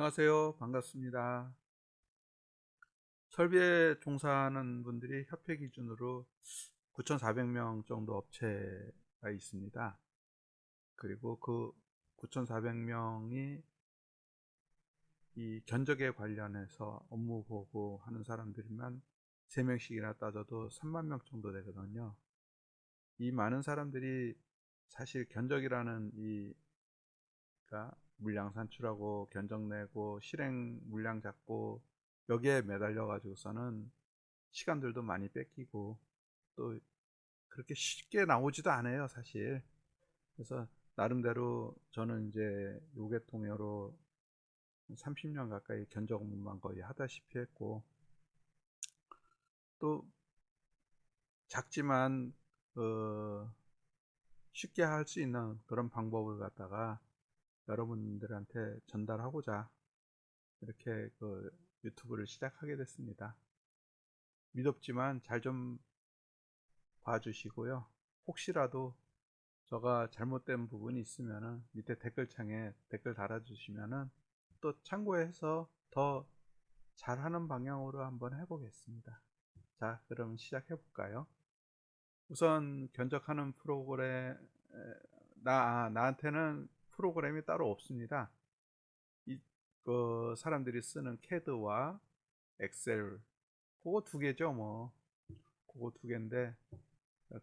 안녕하세요. 반갑습니다. 설비에 종사하는 분들이 협회 기준으로 9,400명 정도 업체가 있습니다. 그리고 그 9,400명이 이 견적에 관련해서 업무 보고하는 사람들이면 3명씩이나 따져도 3만 명 정도 되거든요. 이 많은 사람들이 사실 견적이라는 그러니까 물량 산출하고 견적 내고 실행 물량 잡고 여기에 매달려 가지고서는 시간들도 많이 뺏기고 또 그렇게 쉽게 나오지도 않아요, 사실. 그래서 나름대로 저는 이제 요계통여로 30년 가까이 견적 업무만 거의 하다시피 했고, 또 작지만 쉽게 할 수 있는 그런 방법을 갖다가 여러분들한테 전달하고자 이렇게 유튜브를 시작하게 됐습니다. 미덥지만 잘 좀 봐주시고요. 혹시라도 제가 잘못된 부분이 있으면은 밑에 댓글창에 댓글 달아주시면은 또 참고해서 더 잘하는 방향으로 한번 해보겠습니다. 자, 그럼 시작해 볼까요? 우선 견적하는 프로그램, 나한테는 프로그램이 따로 없습니다. 이, 사람들이 쓰는 캐드와 엑셀, 그거 두 개죠, 뭐. 그거 두 개인데,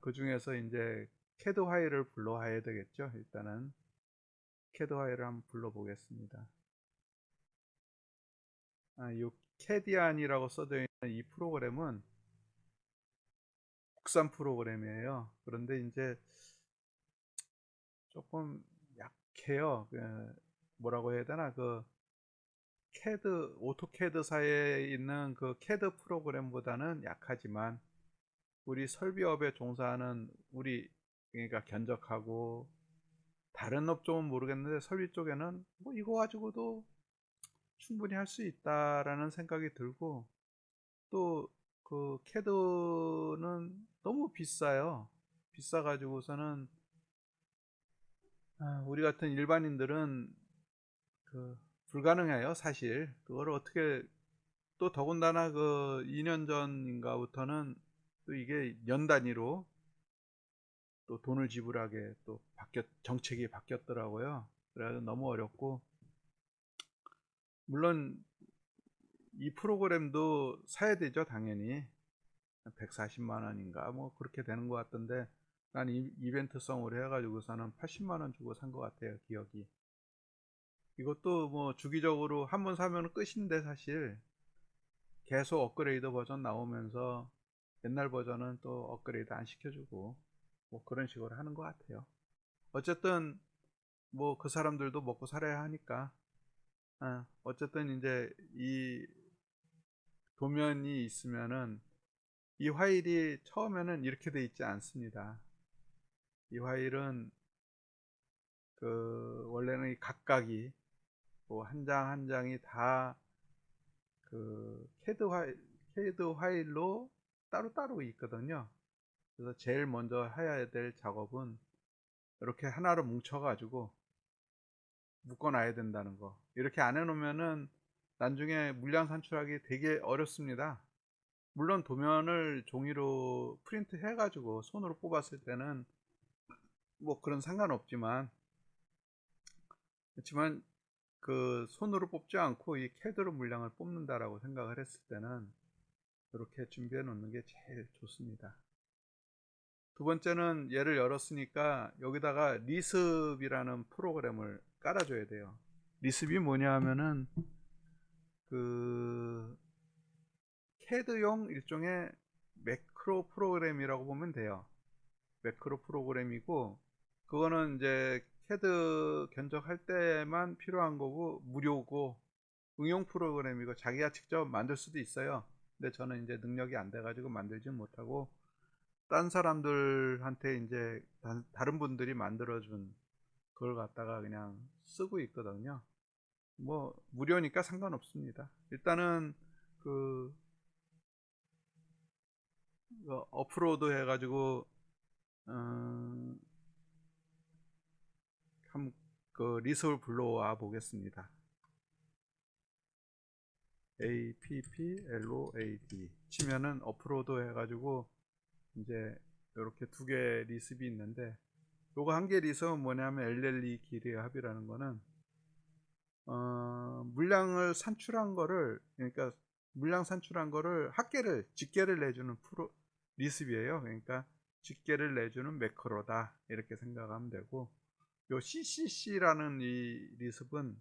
그 중에서 이제 캐드 파일을 불러와야 되겠죠. 일단은 캐드 파일을 한번 불러보겠습니다. 이 캐디안이라고 써져 있는 이 프로그램은 국산 프로그램이에요. 그런데 이제 조금 약해요. 뭐라고 해야 되나, 오토캐드사에 있는 그 캐드 프로그램보다는 약하지만 우리 설비업에 종사하는 그러니까 견적하고 다른 업종은 모르겠는데 설비 쪽에는 뭐 이거 가지고도 충분히 할 수 있다라는 생각이 들고, 또 그 캐드는 너무 비싸요. 비싸 가지고서는 우리 같은 일반인들은 그 불가능해요, 사실. 그걸 어떻게, 또 더군다나 2년 전인가부터는 또 이게 연 단위로 또 돈을 지불하게 또 정책이 바뀌었더라고요. 그래서 너무 어렵고, 물론 이 프로그램도 사야 되죠, 당연히. 140만 원인가 뭐 그렇게 되는 것 같던데, 난 이벤트성으로 해가지고서는 80만 원 주고 산 것 같아요, 기억이. 이것도 뭐 주기적으로 한 번 사면 끝인데, 사실 계속 업그레이드 버전 나오면서 옛날 버전은 또 업그레이드 안 시켜주고 뭐 그런 식으로 하는 것 같아요. 어쨌든 뭐 그 사람들도 먹고 살아야 하니까, 어쨌든 이제 이 도면이 있으면은, 이 파일이 처음에는 이렇게 돼 있지 않습니다. 이 파일은 원래는 이 각각이 한 장 한 장이 다 캐드 파일로 따로따로 있거든요. 그래서 제일 먼저 해야 될 작업은 이렇게 하나로 뭉쳐 가지고 묶어 놔야 된다는 거. 이렇게 안 해 놓으면은 나중에 물량 산출하기 되게 어렵습니다. 물론 도면을 종이로 프린트 해 가지고 손으로 뽑았을 때는 뭐 그런 상관없지만, 그렇지만 손으로 뽑지 않고 이 캐드로 물량을 뽑는다라고 생각을 했을 때는 이렇게 준비해 놓는 게 제일 좋습니다. 두 번째는 얘를 열었으니까 여기다가 리습이라는 프로그램을 깔아줘야 돼요. 리습이 뭐냐 하면은 그 캐드용 일종의 매크로 프로그램이라고 보면 돼요. 매크로 프로그램이고, 그거는 이제 캐드 견적할 때만 필요한 거고 무료고, 응용 프로그램이고 자기가 직접 만들 수도 있어요. 근데 저는 이제 능력이 안 돼가지고 만들지 못하고 딴 사람들한테 이제 다른 분들이 만들어준 그걸 갖다가 그냥 쓰고 있거든요. 뭐 무료니까 상관없습니다. 일단은 그, 업로드 해가지고 음, 리스를 불러와 보겠습니다. appload 치면은 업로드 해가지고 이제 이렇게 두 개 리습이 있는데, 요거 한 개 리습은 뭐냐면 LLE 길이의 합이라는 거는 물량을 산출한 거를, 그러니까 물량 산출한 거를 합계를 직계를 내주는 리습이에요. 그러니까 직계를 내주는 매크로다 이렇게 생각하면 되고, 요 CCC라는 이 리습은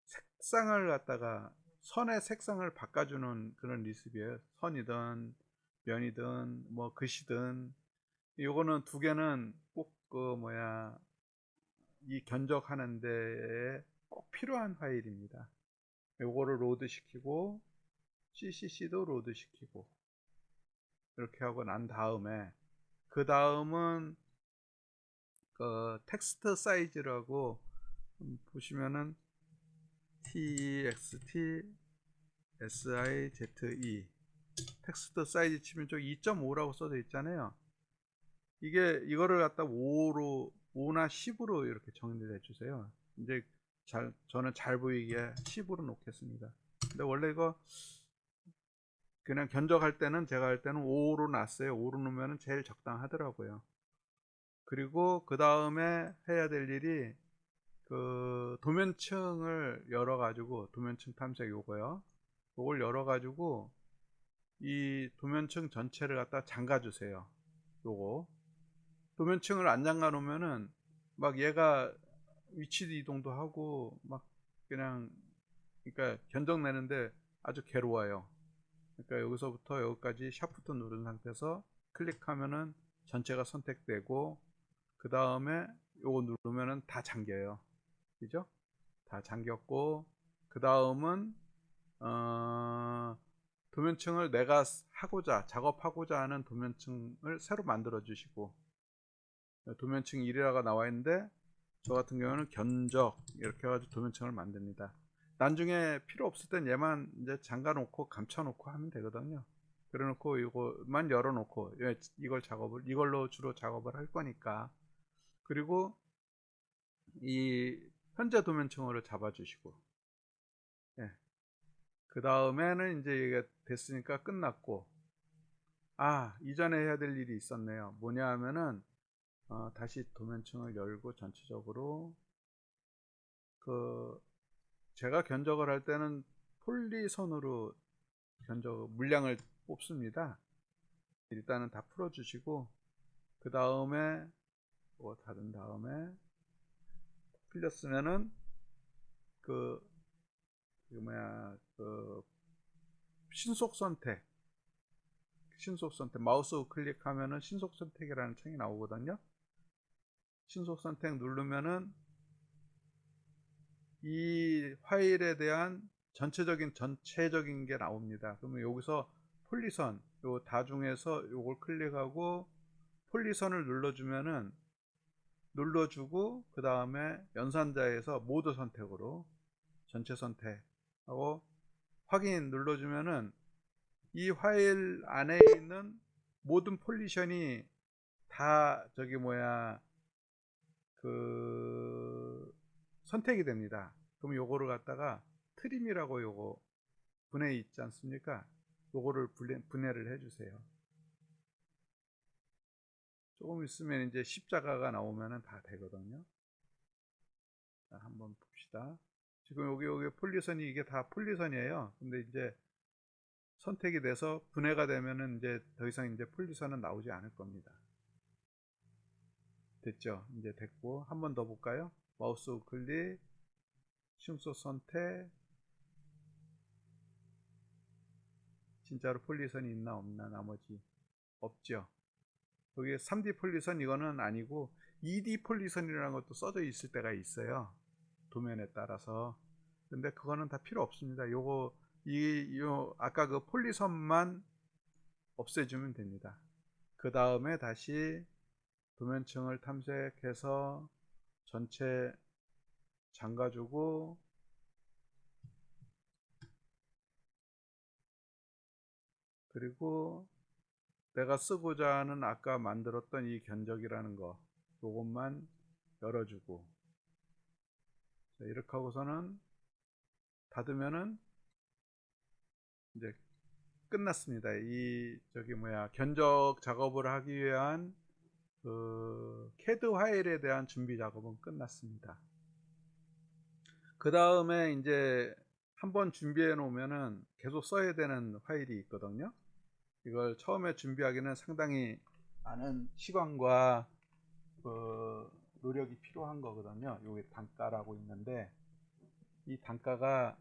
색상을 갖다가 선의 색상을 바꿔주는 그런 리습이에요. 선이든 면이든 뭐 글씨든. 요거는 두 개는 꼭 이 견적하는 데에 꼭 필요한 파일입니다. 요거를 로드 시키고 CCC도 로드 시키고 이렇게 하고 난 다음에, 그 다음은 그 텍스트 사이즈라고 보시면은 TXT SIZE 텍스트 사이즈 치면 저 2.5라고 써져 있잖아요. 이거를 갖다 5나 10으로 이렇게 정리를 해주세요. 이제 저는 잘 보이게 10으로 놓겠습니다. 근데 원래 이거 그냥 견적할 때는, 제가 할 때는 5로 놨어요. 5로 놓으면 제일 적당하더라고요. 그리고 그 다음에 해야 될 일이 그 도면층을 열어가지고, 도면층 탐색 요거요. 요걸 열어가지고 이 도면층 전체를 갖다 잠가주세요. 요거 도면층을 안 잠가 놓으면은 막 얘가 위치 이동도 하고 막 그냥, 그러니까 견적 내는데 아주 괴로워요. 그러니까 여기서부터 여기까지 샤프트 누른 상태에서 클릭하면은 전체가 선택되고, 그 다음에 요거 누르면은 다 잠겨요. 그죠? 다 잠겼고, 그 다음은 도면층을 내가 작업하고자 하는 도면층을 새로 만들어 주시고, 도면층 1이라가 나와 있는데 저 같은 경우는 견적 이렇게 해가지고 도면층을 만듭니다. 나중에 필요 없을 땐 얘만 이제 잠가 놓고 감춰 놓고 하면 되거든요. 그래 놓고 이거만 열어 놓고, 이걸로 주로 작업을 할 거니까. 그리고 이 현재 도면층으로 잡아 주시고, 예. 그 다음에는 이제 이게 됐으니까 끝났고, 이전에 해야 될 일이 있었네요. 뭐냐 하면은 다시 도면층을 열고 전체적으로 그 제가 견적을 할 때는 폴리선으로 물량을 뽑습니다. 일단은 다 풀어 주시고, 그 다음에 닫은 다음에 풀렸으면은 그, 신속 선택 마우스 클릭하면은 신속 선택이라는 창이 나오거든요. 신속 선택 누르면은 이 파일에 대한 전체적인 게 나옵니다. 그러면 여기서 폴리선, 요 다중에서 요걸 클릭하고 폴리선을 눌러주고, 그 다음에 연산자에서 모드 선택으로 전체 선택하고 확인 눌러주면은 이 파일 안에 있는 모든 폴리션이 다 선택이 됩니다. 그럼 요거를 갖다가 트림이라고 요거 분해 있지 않습니까? 요거를 분해를 해주세요. 조금 있으면 이제 십자가가 나오면은 다 되거든요. 자, 한번 봅시다. 지금 여기 폴리선이, 이게 다 폴리선이에요. 근데 이제 선택이 돼서 분해가 되면은 이제 더 이상 이제 폴리선은 나오지 않을 겁니다. 됐죠? 이제 됐고, 한 번 더 볼까요? 마우스 우클릭, 신속 선택. 진짜로 폴리선이 있나 없나, 나머지 없죠. 여기 3D 폴리선 이거는 아니고 2D 폴리선이라는 것도 써져 있을 때가 있어요. 도면에 따라서. 근데 그거는 다 필요 없습니다. 아까 그 폴리선만 없애주면 됩니다. 그 다음에 다시 도면층을 탐색해서 전체 잠가주고, 그리고 내가 쓰고자 하는 아까 만들었던 이 견적이라는 거, 요것만 열어주고, 자, 이렇게 하고서는 닫으면은 이제 끝났습니다. 이 저기 뭐야 견적 작업을 하기 위한 그 캐드 파일에 대한 준비 작업은 끝났습니다. 그 다음에 이제 한번 준비해 놓으면은 계속 써야 되는 파일이 있거든요. 이걸 처음에 준비하기는 상당히 많은 시간과 그 노력이 필요한 거거든요. 여기 단가라고 있는데 이 단가가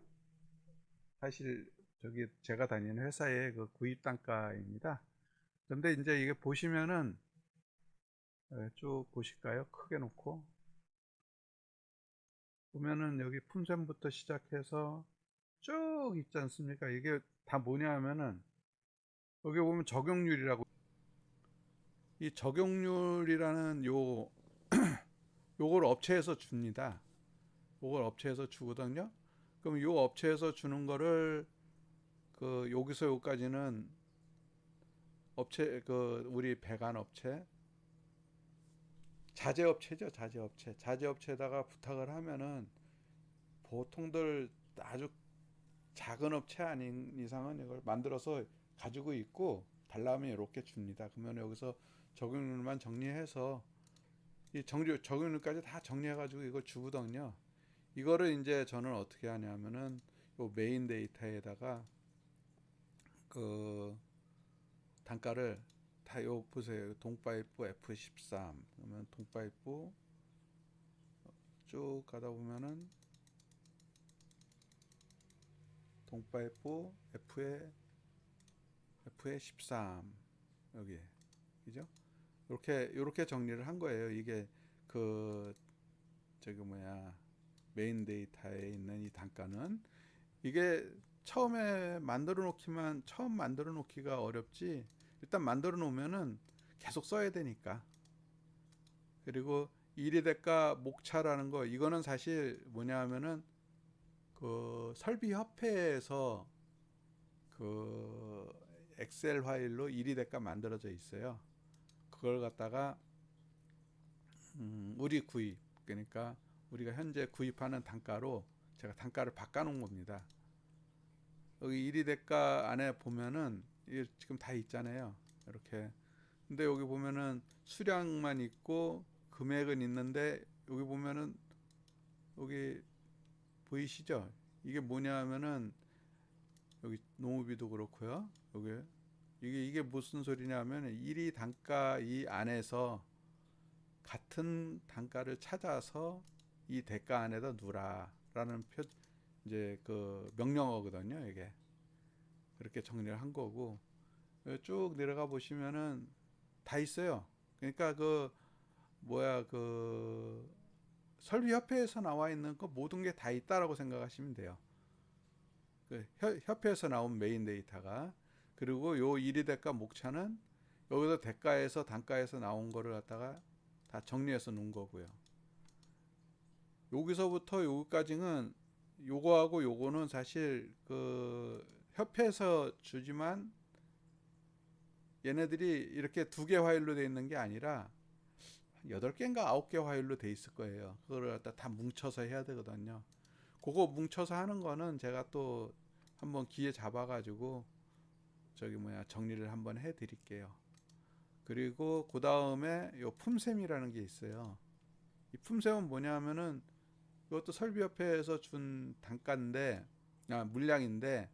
사실 저기 제가 다니는 회사의 그 구입 단가입니다. 그런데 이제 이게 보시면은 쭉 보실까요? 크게 놓고 보면은 여기 품셈부터 시작해서 쭉 있지 않습니까? 이게 다 뭐냐 하면은 여기 보면 적용률이라고 이 적용률이라는 요걸 업체에서 줍니다. 요걸 업체에서 주거든요. 그럼 요 업체에서 주는 거를 그 여기서 여기까지는 업체 그 우리 배관 업체 자재업체죠. 자재업체에다가 부탁을 하면은 보통들 아주 작은 업체 아닌 이상은 이걸 만들어서 가지고 있고 달라면 이렇게 줍니다. 그러면 여기서 적용률만 정리해서 이 적용률까지 다 정리해가지고 이걸 주거든요. 이거를 이제 저는 어떻게 하냐면은 요 메인 데이터에다가 그 단가를 다 요 보세요. 동파이프 F13 그러면 동파이프 쭉 가다 보면은 동파이프 F에 13 여기 그죠? 이렇게 정리를 한 거예요. 이게 그 저기 뭐야 메인 데이터에 있는 이 단가는 이게 처음 만들어 놓기가 어렵지. 일단 만들어 놓으면은 계속 써야 되니까. 그리고 일이 대가 목차라는 거 이거는 사실 뭐냐 하면은 그 설비 협회에서 그 엑셀 파일로 일이 대가 만들어져 있어요. 그걸 갖다가 우리 구입 그러니까 우리가 현재 구입하는 단가로 제가 단가를 바꿔 놓은 겁니다. 여기 일이 대가 안에 보면은 이게 지금 다 있잖아요. 이렇게. 근데 여기 보면은 수량만 있고 금액은 있는데 여기 보면은 여기 보이시죠? 이게 뭐냐 하면은 여기 농업비도 그렇고요. 여기 이게 무슨 소리냐면 일이 단가 이 안에서 같은 단가를 찾아서 이 대가 안에다 누라라는 이제 그 명령어거든요. 이게 그렇게 정리를 한 거고 쭉 내려가 보시면은 다 있어요. 그러니까 그 뭐야 그 설비협회에서 나와 있는 거 모든 게 다 있다라고 생각하시면 돼요. 그 협회에서 나온 메인 데이터가 그리고 요 일이 대가 목차는 여기서 대가에서 단가에서 나온 거를 갖다가 다 정리해서 놓은 거고요. 여기서부터 여기까지는 요거하고 요거는 사실 그 협회에서 주지만 얘네들이 이렇게 두 개 파일로 되어 있는 게 아니라 8개인가 9개 파일로 돼 있을 거예요. 그걸 갖다 다 뭉쳐서 해야 되거든요. 그거 뭉쳐서 하는 거는 제가 또 한번 기회 잡아가지고 저기 뭐야 정리를 한번 해 드릴게요. 그리고 그 다음에 요 품셈이라는 게 있어요. 이 품셈은 뭐냐면은 이것도 설비협회에서 준 단가인데 물량인데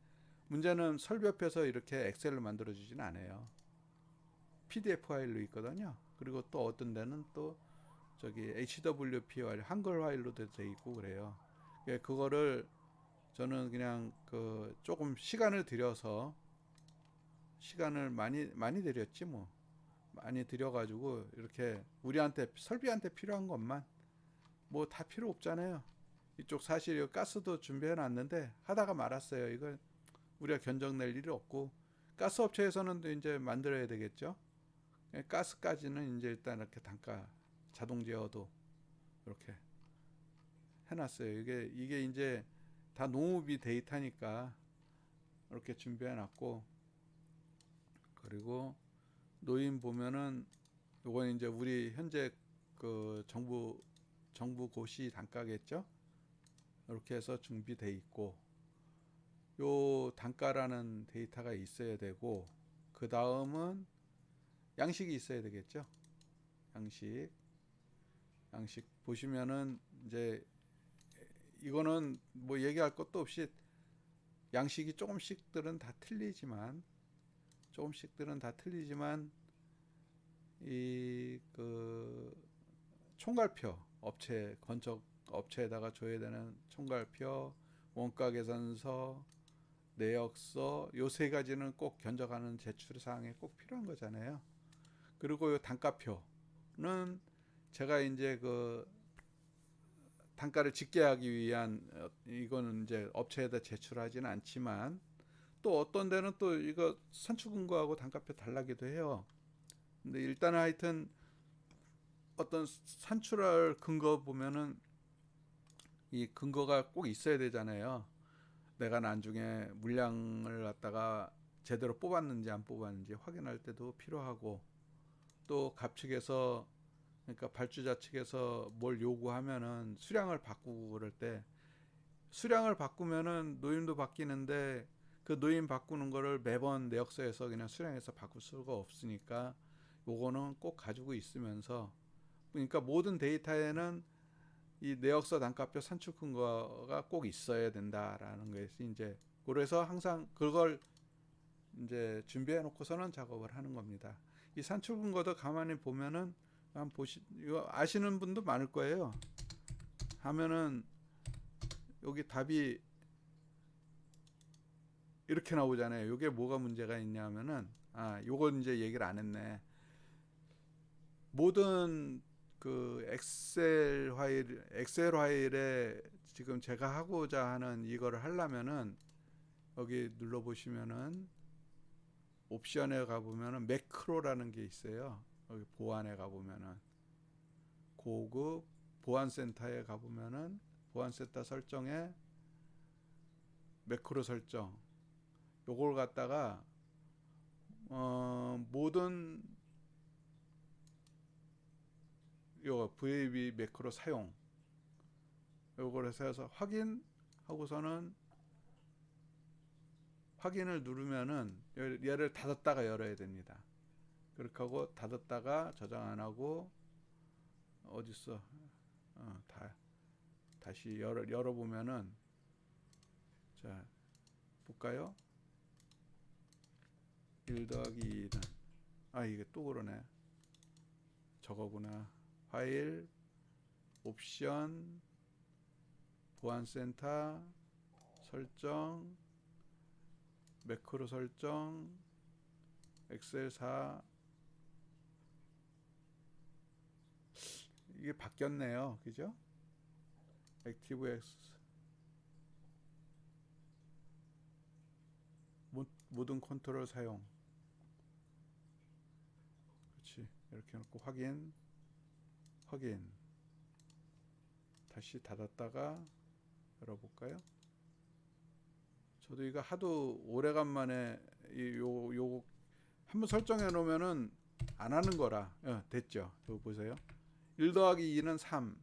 문제는 설비협회에서 이렇게 엑셀로 만들어 주진 않아요. PDF 파일로 있거든요. 그리고 또 어떤 데는 또 저기 HWP 파일 한글 파일로도 돼 있고 그래요. 그거를 저는 그냥 그 조금 시간을 들여서 시간을 많이 들였지 뭐 많이 들여가지고 이렇게 우리한테 설비한테 필요한 것만 뭐 다 필요 없잖아요. 이쪽 사실 가스도 준비해 놨는데 하다가 말았어요. 이걸 우리가 견적 낼 일이 없고 가스 업체에서는 이제 만들어야 되겠죠. 가스까지는 이제 일단 이렇게 단가 자동 제어도 이렇게 해놨어요. 이게 이제 다 농업이 데이터니까 이렇게 준비해놨고 그리고 노인 보면은 요건 이제 우리 현재 그 정부 고시 단가겠죠. 이렇게 해서 준비돼 있고 요 단가라는 데이터가 있어야 되고, 그 다음은 양식이 있어야 되겠죠. 양식 보시면은 이제 이거는 뭐 얘기할 것도 없이 양식이 조금씩들은 다 틀리지만 이 그 총괄표, 건축 업체에다가 줘야 되는 총괄표, 원가 계산서, 내역서, 요 세 가지는 꼭 견적하는 제출 사항에 꼭 필요한 거잖아요. 그리고 요 단가표는 제가 이제 그 단가를 집계하기 위한, 이거는 이제 업체에다 제출하지는 않지만, 또 어떤 데는 또 이거 산출 근거하고 단가표 달라기도 해요. 근데 일단은 하여튼 어떤 산출할 근거 보면은 이 근거가 꼭 있어야 되잖아요. 내가 나중에 물량을 갖다가 제대로 뽑았는지 안 뽑았는지 확인할 때도 필요하고, 또 갑측에서, 그러니까 발주자 측에서 뭘 요구하면은 수량을 바꾸고 그럴 때, 수량을 바꾸면은 노임도 바뀌는데 그 노임 바꾸는 거를 매번 내역서에서 그냥 수량해서 바꿀 수가 없으니까 요거는 꼭 가지고 있으면서, 그러니까 모든 데이터에는 이 내역서 단가표 산출 근거가 꼭 있어야 된다라는 것이 이제, 그래서 항상 그걸 이제 준비해 놓고서는 작업을 하는 겁니다. 이 산출 근거도 가만히 보면은 이거 아시는 분도 많을 거예요. 하면은 여기 답이 이렇게 나오잖아요. 이게 뭐가 문제가 있냐면은, 요건 이제 얘기를 안 했네. 모든 그 엑셀 파일에 지금 제가 하고자 하는 이거를 하려면은, 여기 눌러 보시면은 옵션에 가 보면은 매크로라는 게 있어요. 여기 보안에 가 보면은 고급 보안센터에 가 보면은 보안센터 설정에 매크로 설정, 요걸 갖다가 모든 요 VAB 매크로 사용, 요걸 해서 확인하고서는, 확인을 누르면은 얘를 닫았다가 열어야 됩니다. 그렇게 하고 닫았다가 저장 안 하고, 어딨어? 다시 열어보면은, 자 볼까요? 1 더하기 2는, 이게 또 그러네. 저거구나. 파일, 옵션, 보안센터 설정, 매크로 설정, 엑셀 4. 이게 바뀌었네요. 그죠? 액티브엑스 모든 컨트롤 사용. 그렇지. 이렇게 놓고 확인. 다시 닫았다가 열어볼까요? 저도 이거 하도 오래간만에 요거 한번 설정해 놓으면은 안 하는 거라. 됐죠. 이거 보세요. 1 더하기 2는 3.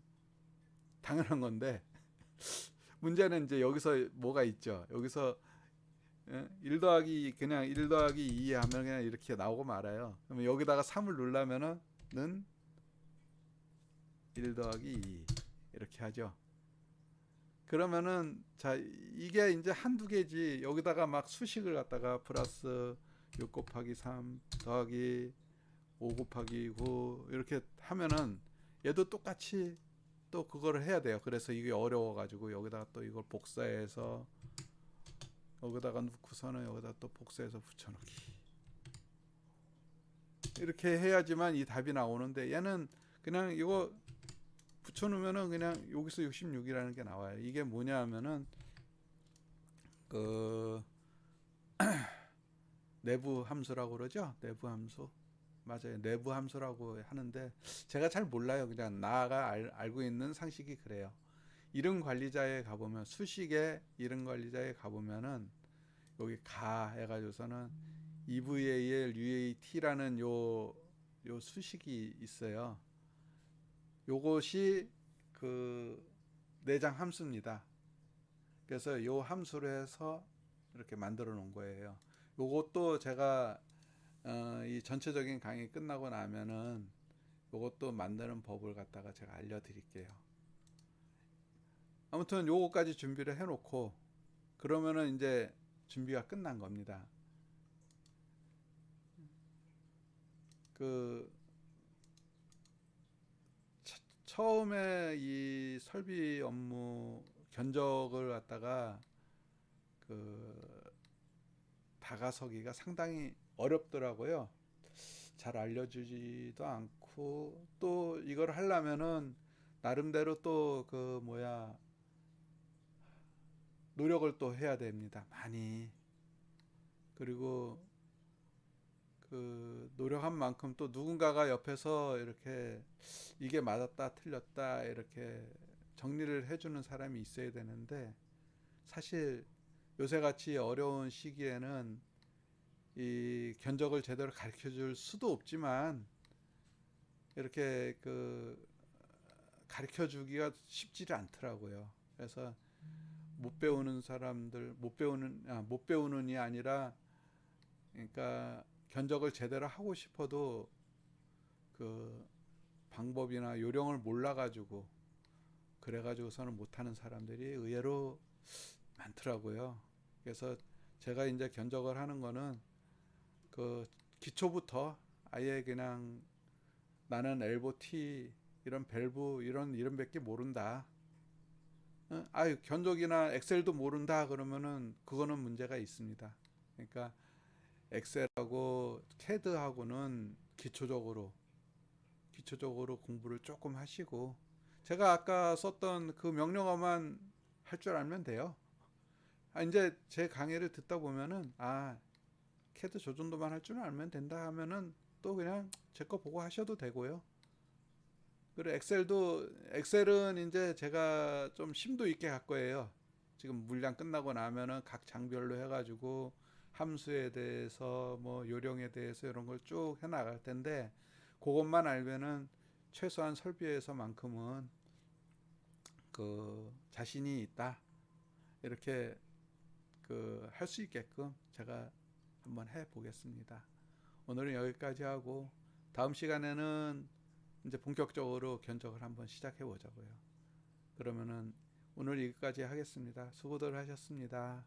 당연한 건데 문제는 이제 여기서 뭐가 있죠. 여기서 1 더하기 그냥 1 더하기 2 하면 그냥 이렇게 나오고 말아요. 그러면 여기다가 3을 누르면은 1 더하기 2 이렇게 하죠. 그러면은 자, 이게 이제 한두 개지, 여기다가 막 수식을 갖다가 플러스 6 곱하기 3 더하기 5 곱하기 9 이렇게 하면은 얘도 똑같이 또 그거를 해야 돼요. 그래서 이게 어려워 가지고 여기다가 또 이걸 복사해서 여기다가 넣고서는 여기다 또 복사해서 붙여넣기, 이렇게 해야지만 이 답이 나오는데, 얘는 그냥 이거 붙여놓으면은 그냥 여기서 66이라는 게 나와요. 이게 뭐냐 하면은 그 내부 함수라고 그러죠. 내부 함수. 맞아요. 내부 함수라고 하는데 제가 잘 몰라요. 그냥 나가 알고 있는 상식이 그래요. 이름 관리자에 가보면, 수식의 이름 관리자에 가보면은 여기 가 해가지고서는 EVAL, UAT라는 요 수식이 있어요. 요것이 그 내장 함수입니다. 그래서 요 함수로 해서 이렇게 만들어 놓은 거예요. 요것도 제가 이 전체적인 강의 끝나고 나면은 요것도 만드는 법을 갖다가 제가 알려드릴게요. 아무튼 요거까지 준비를 해 놓고 그러면은 이제 준비가 끝난 겁니다. 그 처음에 이 설비 업무 견적을 갖다가 그 다가서기가 상당히 어렵더라고요. 잘 알려주지도 않고 또 이걸 하려면은 나름대로 또 그 뭐야 노력을 또 해야 됩니다. 많이. 그리고 그 노력한 만큼 또 누군가가 옆에서 이렇게 이게 맞았다 틀렸다 이렇게 정리를 해주는 사람이 있어야 되는데 사실 요새같이 어려운 시기에는 이 견적을 제대로 가르쳐 줄 수도 없지만 이렇게 그 가르쳐 주기가 쉽지를 않더라고요. 그래서 못 배우는 사람들 못 배우는이 아니라 그러니까 견적을 제대로 하고 싶어도 그 방법이나 요령을 몰라가지고 그래가지고서는 못하는 사람들이 의외로 많더라고요. 그래서 제가 이제 견적을 하는 거는 그 기초부터 아예 그냥 나는 엘보 T 이런 밸브 이런 이름밖에 모른다. 아유 견적이나 엑셀도 모른다 그러면은 그거는 문제가 있습니다. 그러니까 엑셀하고 캐드하고는 기초적으로 공부를 조금 하시고 제가 아까 썼던 그 명령어만 할 줄 알면 돼요. 이제 제 강의를 듣다 보면은 캐드 저 정도만 할 줄 알면 된다 하면은 또 그냥 제 거 보고 하셔도 되고요. 그리고 엑셀은 이제 제가 좀 심도 있게 할 거예요. 지금 물량 끝나고 나면은 각 장별로 해가지고 함수에 대해서 뭐 요령에 대해서 이런 걸 쭉 해나갈 텐데 그것만 알면은 최소한 설비에서만큼은 그 자신이 있다 이렇게 그 할 수 있게끔 제가 한번 해 보겠습니다. 오늘은 여기까지 하고 다음 시간에는 이제 본격적으로 견적을 한번 시작해 보자고요. 그러면은 오늘 여기까지 하겠습니다. 수고들 하셨습니다.